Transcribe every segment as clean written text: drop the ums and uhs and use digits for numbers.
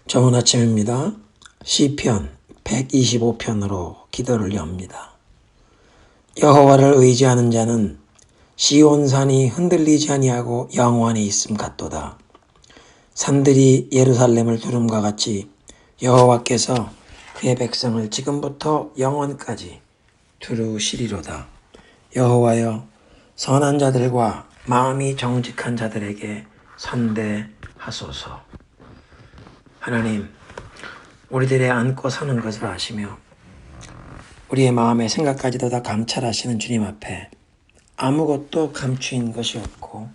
좋은 아침입니다. 시편 125편으로 기도를 엽니다. 여호와를 의지하는 자는 시온산이 흔들리지 아니하고 영원히 있음 같도다. 산들이 예루살렘을 두름과 같이 여호와께서 그의 백성을 지금부터 영원까지 두루시리로다. 여호와여, 선한 자들과 마음이 정직한 자들에게 선대하소서. 하나님, 우리들의 안고 사는 것을 아시며 우리의 마음의 생각까지도 다 감찰하시는 주님 앞에 아무것도 감추인 것이 없고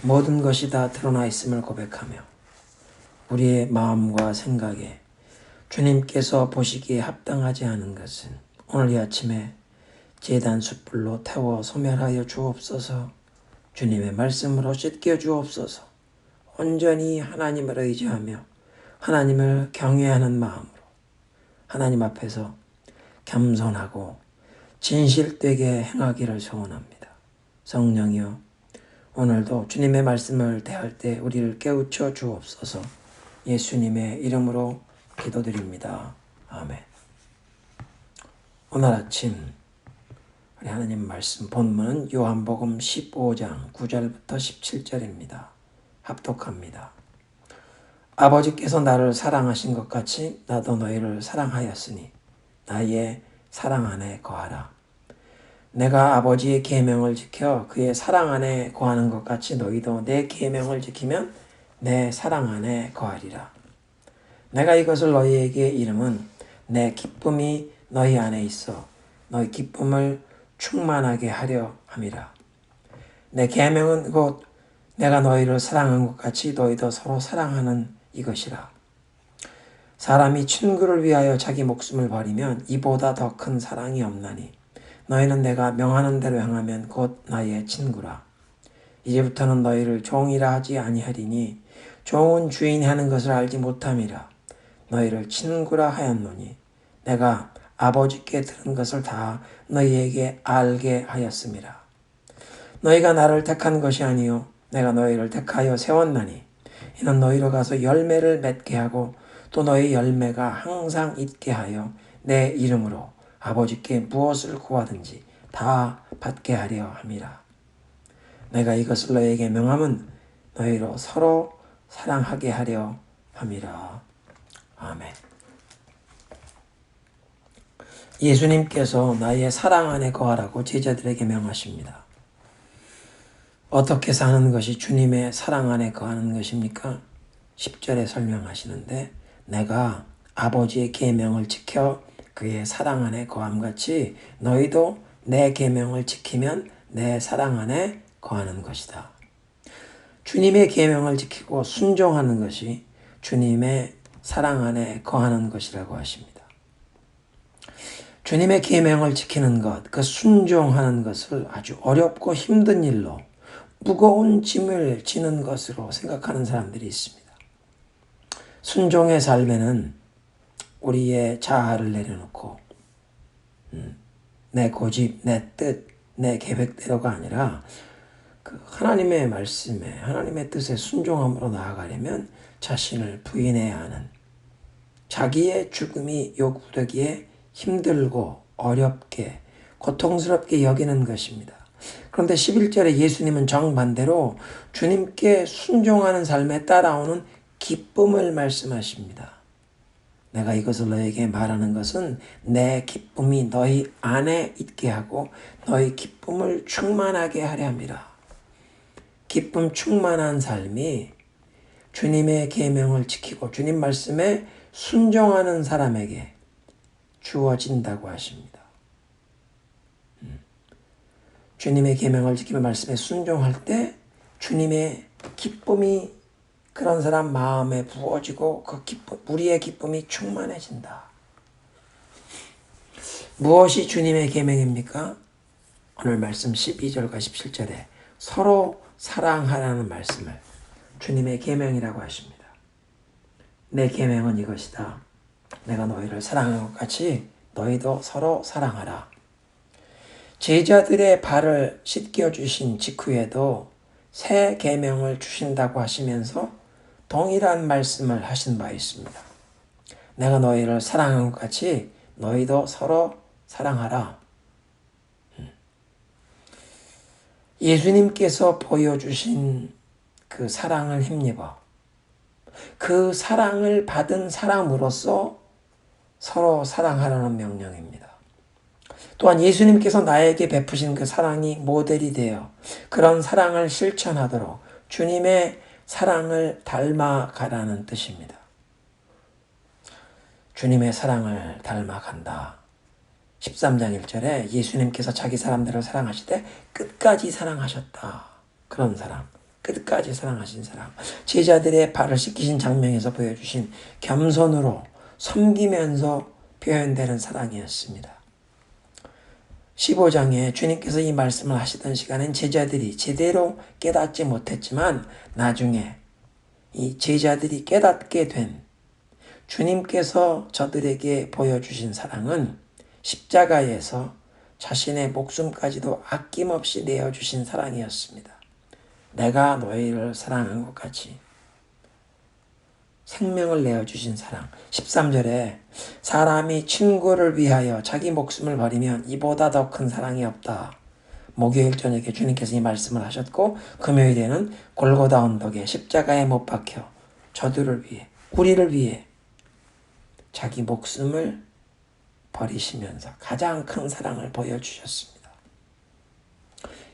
모든 것이 다 드러나 있음을 고백하며 우리의 마음과 생각에 주님께서 보시기에 합당하지 않은 것은 오늘 이 아침에 제단 숯불로 태워 소멸하여 주옵소서. 주님의 말씀으로 씻겨 주옵소서. 온전히 하나님을 의지하며 하나님을 경외하는 마음으로 하나님 앞에서 겸손하고 진실되게 행하기를 소원합니다. 성령이여, 오늘도 주님의 말씀을 대할 때 우리를 깨우쳐 주옵소서. 예수님의 이름으로 기도드립니다. 아멘. 오늘 아침 우리 하나님 말씀 본문은 요한복음 15장 9절부터 17절입니다. 합독합니다. 아버지께서 나를 사랑하신 것 같이 나도 너희를 사랑하였으니 나의 사랑 안에 거하라. 내가 아버지의 계명을 지켜 그의 사랑 안에 거하는 것 같이 너희도 내 계명을 지키면 내 사랑 안에 거하리라. 내가 이것을 너희에게 이름은 내 기쁨이 너희 안에 있어 너희 기쁨을 충만하게 하려 함이라. 내 계명은 곧 내가 너희를 사랑한 것 같이 너희도 서로 사랑하는 이것이라. 사람이 친구를 위하여 자기 목숨을 버리면 이보다 더 큰 사랑이 없나니 너희는 내가 명하는 대로 행하면 곧 나의 친구라. 이제부터는 너희를 종이라 하지 아니하리니 종은 주인이 하는 것을 알지 못함이라. 너희를 친구라 하였노니 내가 아버지께 들은 것을 다 너희에게 알게 하였음이라. 너희가 나를 택한 것이 아니요 내가 너희를 택하여 세웠나니 이는 너희로 가서 열매를 맺게 하고 또 너희 열매가 항상 있게 하여 내 이름으로 아버지께 무엇을 구하든지 다 받게 하려 함이라. 내가 이것을 너희에게 명함은 너희로 서로 사랑하게 하려 함이라. 아멘. 예수님께서 나의 사랑 안에 거하라고 제자들에게 명하십니다. 어떻게 사는 것이 주님의 사랑 안에 거하는 것입니까? 10절에 설명하시는데 내가 아버지의 계명을 지켜 그의 사랑 안에 거함같이 너희도 내 계명을 지키면 내 사랑 안에 거하는 것이다. 주님의 계명을 지키고 순종하는 것이 주님의 사랑 안에 거하는 것이라고 하십니다. 주님의 계명을 지키는 것, 그 순종하는 것을 아주 어렵고 힘든 일로 무거운 짐을 지는 것으로 생각하는 사람들이 있습니다. 순종의 삶에는 우리의 자아를 내려놓고 내 고집, 내 뜻, 내 계획대로가 아니라 그 하나님의 말씀에 하나님의 뜻에 순종함으로 나아가려면 자신을 부인해야 하는, 자기의 죽음이 요구되기에 힘들고 어렵게 고통스럽게 여기는 것입니다. 그런데 11절에 예수님은 정반대로 주님께 순종하는 삶에 따라오는 기쁨을 말씀하십니다. 내가 이것을 너에게 말하는 것은 내 기쁨이 너희 안에 있게 하고 너희 기쁨을 충만하게 하려 함이라. 기쁨 충만한 삶이 주님의 계명을 지키고 주님 말씀에 순종하는 사람에게 주어진다고 하십니다. 주님의 계명을 지키며 말씀에 순종할 때 주님의 기쁨이 그런 사람 마음에 부어지고 그 기쁨, 우리의 기쁨이 충만해진다. 무엇이 주님의 계명입니까? 오늘 말씀 12절과 17절에 서로 사랑하라는 말씀을 주님의 계명이라고 하십니다. 내 계명은 이것이다. 내가 너희를 사랑한 것 같이 너희도 서로 사랑하라. 제자들의 발을 씻겨주신 직후에도 새 계명을 주신다고 하시면서 동일한 말씀을 하신 바 있습니다. 내가 너희를 사랑한 것 같이 너희도 서로 사랑하라. 예수님께서 보여주신 그 사랑을 힘입어 그 사랑을 받은 사람으로서 서로 사랑하라는 명령입니다. 또한 예수님께서 나에게 베푸신 그 사랑이 모델이 되어 그런 사랑을 실천하도록 주님의 사랑을 닮아가라는 뜻입니다. 주님의 사랑을 닮아간다. 13장 1절에 예수님께서 자기 사람들을 사랑하시되 끝까지 사랑하셨다. 그런 사랑, 끝까지 사랑하신 사랑. 제자들의 발을 씻기신 장면에서 보여주신 겸손으로 섬기면서 표현되는 사랑이었습니다. 15장에 주님께서 이 말씀을 하시던 시간엔 제자들이 제대로 깨닫지 못했지만 나중에 이 제자들이 깨닫게 된 주님께서 저들에게 보여주신 사랑은 십자가에서 자신의 목숨까지도 아낌없이 내어주신 사랑이었습니다. 내가 너희를 사랑한 것 같이 생명을 내어주신 사랑. 13절에 사람이 친구를 위하여 자기 목숨을 버리면 이보다 더 큰 사랑이 없다. 목요일 저녁에 주님께서 이 말씀을 하셨고 금요일에는 골고다 언덕에 십자가에 못 박혀 저들을 위해 우리를 위해 자기 목숨을 버리시면서 가장 큰 사랑을 보여주셨습니다.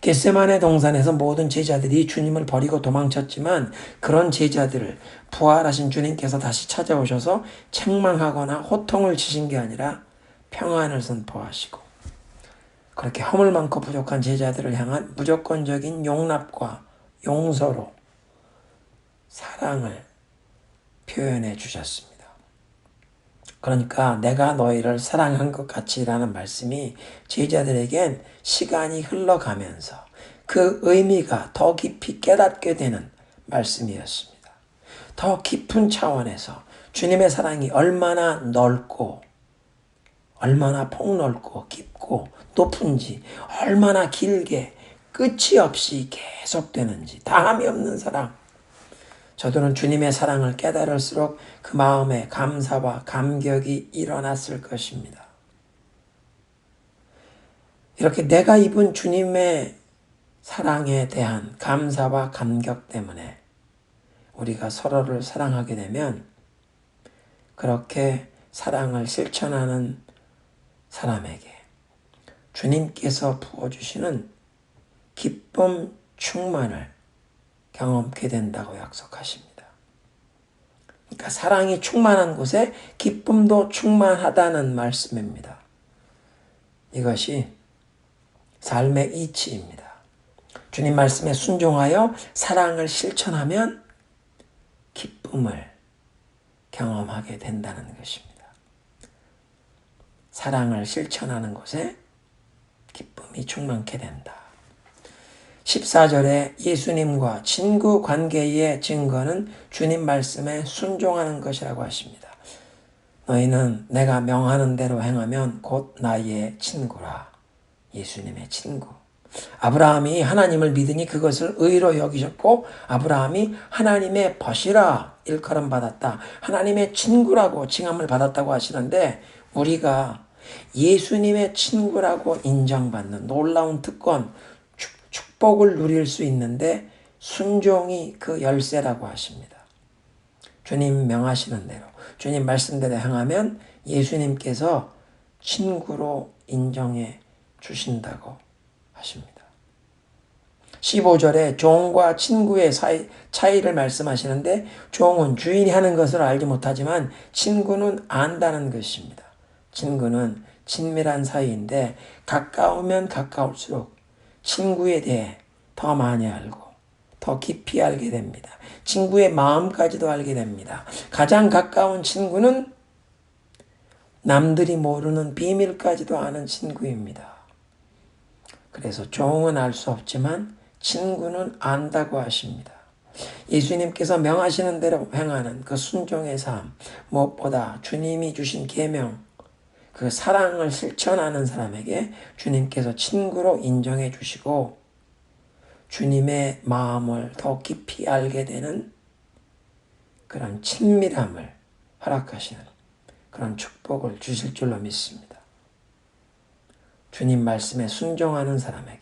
겟세마네 동산에서 모든 제자들이 주님을 버리고 도망쳤지만 그런 제자들을 부활하신 주님께서 다시 찾아오셔서 책망하거나 호통을 치신 게 아니라 평안을 선포하시고 그렇게 허물 많고 부족한 제자들을 향한 무조건적인 용납과 용서로 사랑을 표현해 주셨습니다. 그러니까 내가 너희를 사랑한 것 같이라는 말씀이 제자들에겐 시간이 흘러가면서 그 의미가 더 깊이 깨닫게 되는 말씀이었습니다. 더 깊은 차원에서 주님의 사랑이 얼마나 넓고 얼마나 폭넓고 깊고 높은지 얼마나 길게 끝이 없이 계속되는지 다함이 없는 사랑. 저들은 주님의 사랑을 깨달을수록 그 마음에 감사와 감격이 일어났을 것입니다. 이렇게 내가 입은 주님의 사랑에 대한 감사와 감격 때문에 우리가 서로를 사랑하게 되면 그렇게 사랑을 실천하는 사람에게 주님께서 부어주시는 기쁨 충만을 경험케 된다고 약속하십니다. 그러니까 사랑이 충만한 곳에 기쁨도 충만하다는 말씀입니다. 이것이 삶의 이치입니다. 주님 말씀에 순종하여 사랑을 실천하면 기쁨을 경험하게 된다는 것입니다. 사랑을 실천하는 곳에 기쁨이 충만케 된다. 14절에 예수님과 친구 관계의 증거는 주님 말씀에 순종하는 것이라고 하십니다. 너희는 내가 명하는 대로 행하면 곧 나의 친구라. 예수님의 친구. 아브라함이 하나님을 믿으니 그것을 의로 여기셨고 아브라함이 하나님의 벗이라 일컬음 받았다. 하나님의 친구라고 칭함을 받았다고 하시는데 우리가 예수님의 친구라고 인정받는 놀라운 특권, 축복을 누릴 수 있는데 순종이 그 열쇠라고 하십니다. 주님 명하시는 대로, 주님 말씀대로 행하면 예수님께서 친구로 인정해 주신다고 하십니다. 15절에 종과 친구의 차이를 말씀하시는데 종은 주인이 하는 것을 알지 못하지만 친구는 안다는 것입니다. 친구는 친밀한 사이인데 가까우면 가까울수록 친구에 대해 더 많이 알고 더 깊이 알게 됩니다. 친구의 마음까지도 알게 됩니다. 가장 가까운 친구는 남들이 모르는 비밀까지도 아는 친구입니다. 그래서 종은 알 수 없지만 친구는 안다고 하십니다. 예수님께서 명하시는 대로 행하는 그 순종의 삶, 무엇보다 주님이 주신 계명, 그 사랑을 실천하는 사람에게 주님께서 친구로 인정해 주시고 주님의 마음을 더 깊이 알게 되는 그런 친밀함을 허락하시는 그런 축복을 주실 줄로 믿습니다. 주님 말씀에 순종하는 사람에게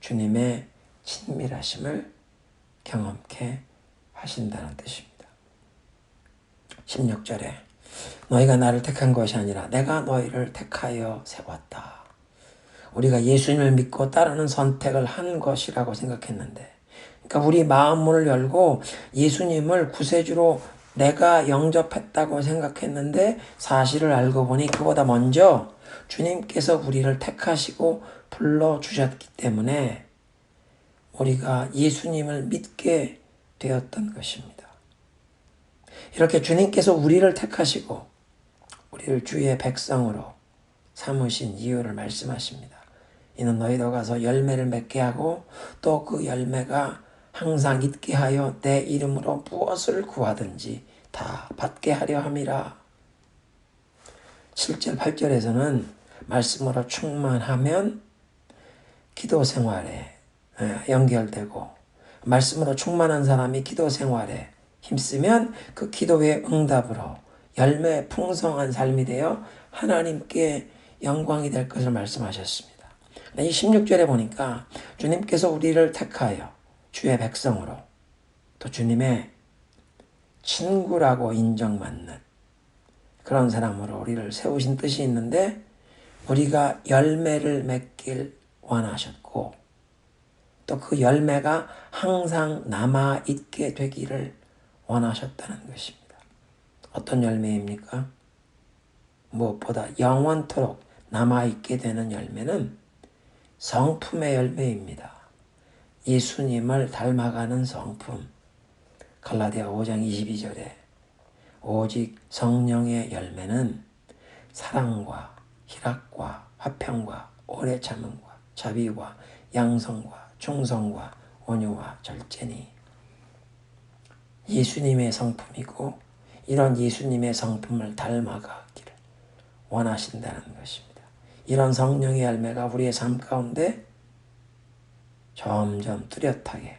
주님의 친밀하심을 경험케 하신다는 뜻입니다. 16절에 너희가 나를 택한 것이 아니라 내가 너희를 택하여 세웠다. 우리가 예수님을 믿고 따르는 선택을 한 것이라고 생각했는데, 그러니까 우리 마음문을 열고 예수님을 구세주로 내가 영접했다고 생각했는데 사실을 알고 보니 그보다 먼저 주님께서 우리를 택하시고 불러주셨기 때문에 우리가 예수님을 믿게 되었던 것입니다. 이렇게 주님께서 우리를 택하시고 우리를 주의 백성으로 삼으신 이유를 말씀하십니다. 이는 너희도 가서 열매를 맺게 하고 또 그 열매가 항상 있게 하여 내 이름으로 무엇을 구하든지 다 받게 하려 함이라. 7절 8절에서는 말씀으로 충만하면 기도 생활에 연결되고, 말씀으로 충만한 사람이 기도 생활에 힘쓰면 그 기도의 응답으로 열매 풍성한 삶이 되어 하나님께 영광이 될 것을 말씀하셨습니다. 이 16절에 보니까 주님께서 우리를 택하여 주의 백성으로 또 주님의 친구라고 인정받는 그런 사람으로 우리를 세우신 뜻이 있는데, 우리가 열매를 맺길 원하셨고 또 그 열매가 항상 남아있게 되기를 원하셨다는 것입니다. 어떤 열매입니까? 무엇보다 영원토록 남아있게 되는 열매는 성품의 열매입니다. 예수님을 닮아가는 성품. 갈라디아 5장 22절에 오직 성령의 열매는 사랑과 희락과 화평과 오래 참음과 자비와 양성과 충성과 온유와 절제니, 예수님의 성품이고 이런 예수님의 성품을 닮아가기를 원하신다는 것입니다. 이런 성령의 열매가 우리의 삶 가운데 점점 뚜렷하게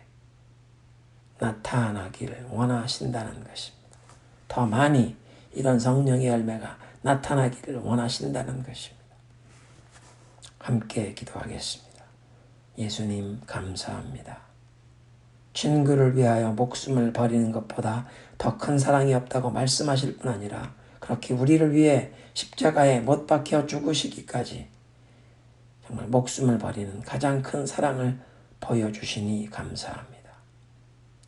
나타나기를 원하신다는 것입니다. 더 많이 이런 성령의 열매가 나타나기를 원하신다는 것입니다. 함께 기도하겠습니다. 예수님 감사합니다. 친구를 위하여 목숨을 버리는 것보다 더 큰 사랑이 없다고 말씀하실 뿐 아니라 그렇게 우리를 위해 십자가에 못 박혀 죽으시기까지 정말 목숨을 버리는 가장 큰 사랑을 보여주시니 감사합니다.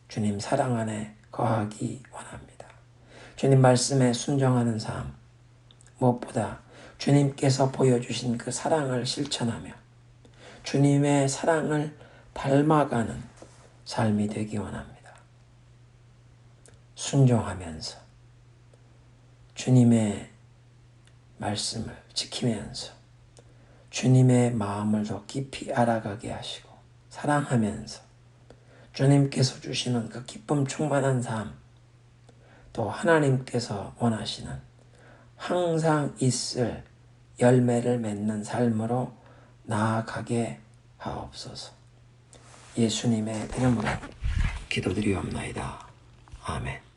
주님 사랑 안에 거하기 원합니다. 주님 말씀에 순종하는 삶, 무엇보다 주님께서 보여주신 그 사랑을 실천하며 주님의 사랑을 닮아가는 삶이 되기 원합니다. 순종하면서 주님의 말씀을 지키면서 주님의 마음을 더 깊이 알아가게 하시고 사랑하면서 주님께서 주시는 그 기쁨 충만한 삶, 또 하나님께서 원하시는 항상 있을 열매를 맺는 삶으로 나아가게 하옵소서. 예수님의 이름으로 기도드리옵나이다. 아멘.